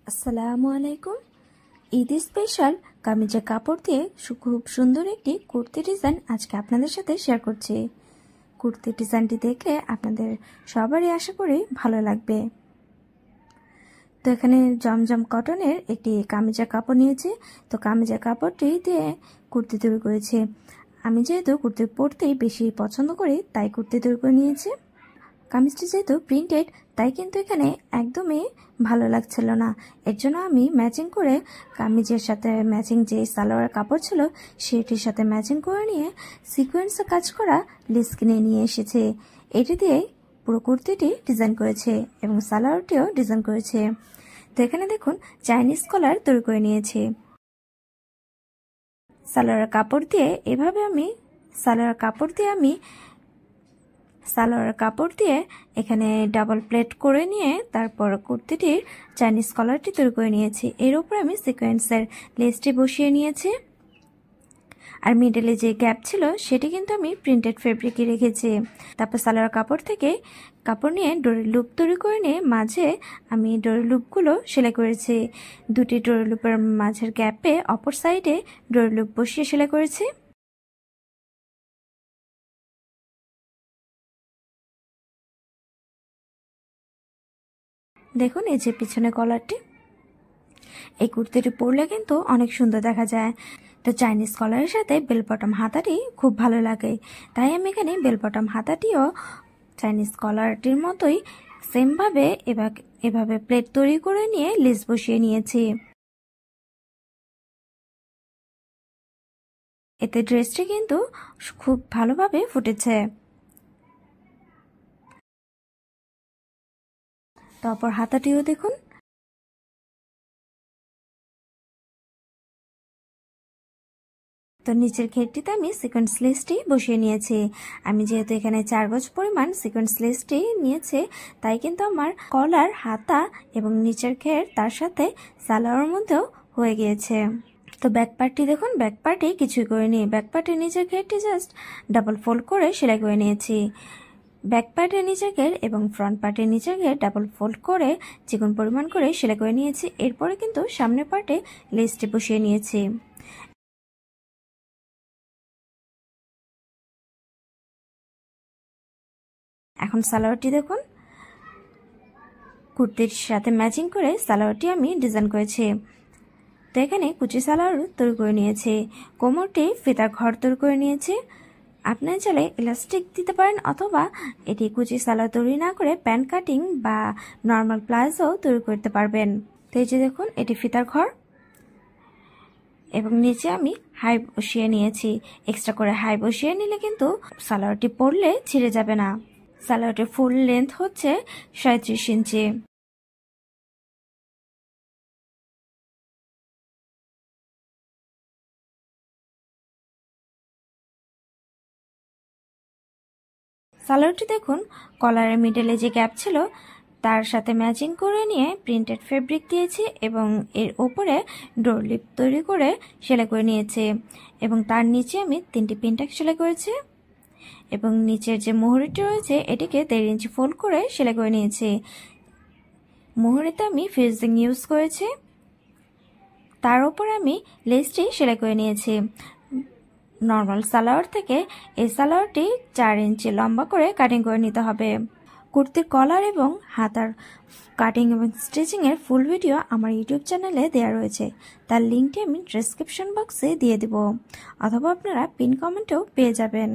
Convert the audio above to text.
আসসালামু আলাইকুম। ঈদ স্পেশাল কামিজের কাপড় দিয়ে খুব সুন্দর একটি কুর্তি ডিজাইন আজকে আপনাদের সাথে শেয়ার করছি। কুর্তি ডিজাইনটি দেখলে আপনাদের সবারই আশা করি ভালো লাগবে। তো এখানে জমজম কটনের একটি কামিজের কাপড় নিয়েছি। তো কামিজের কাপড়টি দিয়ে কুর্তি তৈরি করেছি। আমি যেহেতু কুর্তি পরতেই বেশি পছন্দ করি তাই কুর্তি তৈরি করে নিয়েছি। কামিজটি যেহেতু প্রিন্টেড তাই কিন্তু এখানে একদমই ভালো লাগছিল না। এর জন্য আমি ম্যাচিং করে কামিজের সাথে ম্যাচিং যে সালোয়ার কাপড় ছিল সেটির সাথে ম্যাচিং করে নিয়ে সিকোয়েন্সে কাজ করা লেস কিনে নিয়ে এসেছে। এটি দিয়ে পুরো কুর্তিটি ডিজাইন করেছে এবং সালোয়ারটিও ডিজাইন করেছে। তো এখানে দেখুন চাইনিজ কলার তৈরি করে নিয়েছে। সালোয়ার কাপড় দিয়ে সালোয়ার কাপড় দিয়ে এখানে ডাবল প্লেট করে নিয়ে তারপর কুর্তিটির চাইনিজ কলারটি তৈরি করে নিয়েছি। এর উপর আমি সিকোয়েন্সের লেসটি বসিয়ে নিয়েছি। আর মিডলে যে গ্যাপ ছিল সেটি কিন্তু আমি প্রিন্টেড ফেব্রিকে রেখেছি। তারপর সালোয়ার কাপড় থেকে কাপড় নিয়ে ডোরি লুপ তৈরি করে নিয়ে মাঝে আমি ডোরি লুপগুলো সেলাই করেছি। দুটি ডোরি লুপের মাঝের গ্যাপে অপর সাইডে ডোরি লুপ বসিয়ে সেলাই করেছি। দেখুন এই যে পিছনে কলারটি, এই কুর্তিটি পরলে কিন্তু অনেক সুন্দর দেখা যায়। তো চাইনিজ কলারের সাথে বেল বটম হাতাটি খুব ভালো লাগে, তাই আমি এখানে বেল বটম হাতাটিও চাইনিজ কলারটির মতোই সেমভাবে এভাবে প্লেট তৈরি করে নিয়ে লেস বসিয়ে নিয়েছি। এতে ড্রেসটি কিন্তু খুব ভালোভাবে ফুটেছে। তারপর হাতাটিও দেখুন। তো নিচের ঘেরটিতে আমি সিকোয়েন্স লেসটি বসিয়ে নিয়েছি। আমি যেহেতু এখানে 4 গজ পরিমাণ সিকোয়েন্স লেসটি নিয়েছি তাই কিন্তু আমার কলার, হাতা এবং নিচের ঘের তার সাথে সালোয়ারের মধ্যেও হয়ে গিয়েছে। তো ব্যাক পার্টটি দেখুন, ব্যাক পার্টে কিছুই করিনি। ব্যাক পার্টের নিচের ঘেরটি জাস্ট ডাবল ফোল্ড করে সেলাই করে নিয়েছি। ব্যাক পার্টের নিচের ঘের এবং ফ্রন্ট পার্টের নিচের ঘের ডাবল ফোল্ড করে চিকন পরিমাণ করে সেলাই করে নিয়েছি। এরপরে কিন্তু সামনের পার্টে লেসটি বসিয়ে নিয়েছি। এখন সালোয়ারটি দেখুন, কুর্তির সাথে ম্যাচিং করে সালোয়ারটি আমি ডিজাইন করেছি। তো এখানে কুচি সালোয়ার তৈরি করে নিয়েছি। কোমরটি ফিতার ঘর তৈরি করে নিয়েছি। আপনারা চাইলে ইলাস্টিক দিতে পারেন অথবা এটি কুচি সালোয়ার তৈরি না করে প্যান্ট কাটিং বা নর্মাল প্লাজো তৈরি করতে পারবেন। তো এই যে দেখুন এটি ফিতার ঘর এবং নিচে আমি হাই বসিয়ে নিয়েছি। এক্সট্রা করে হাই বসিয়ে নিলে কিন্তু সালোয়ারটি পরলে ছিঁড়ে যাবে না। সালোয়ারটির ফুল লেন্থ হচ্ছে 37 ইঞ্চি। সালোয়ারটি দেখুন কলারের মিডলে যে গ্যাপ ছিল তার সাথে ম্যাচিং করে নিয়ে প্রিন্টেড ফেব্রিক দিয়েছি এবং এর উপরে ডোর লিপ তৈরি করে সেলাই করে নিয়েছি এবং তার নিচে আমি 3টি পিনটাক সেলাই করেছি এবং নিচের যে মোহরিটি রয়েছে এটিকে 1.5 ইঞ্চি ফোল্ড করে সেলাই করে নিয়েছি। মোহরিতে আমি ফিনিশিং ইউজ করেছি। তার উপর আমি লেসটি সেলাই করে নিয়েছি। নর্মাল সালোয়ার থেকে এই সালোয়ারটি 4 ইঞ্চি লম্বা করে কাটিং করে নিতে হবে। কুর্তির কলার এবং হাতার কাটিং এবং স্টিচিং এর ফুল ভিডিও আমার ইউটিউব চ্যানেলে দেওয়া রয়েছে, তার লিঙ্কটি আমি ডেসক্রিপশন বক্সে দিয়ে দেব অথবা আপনারা পিন কমেন্টেও পেয়ে যাবেন।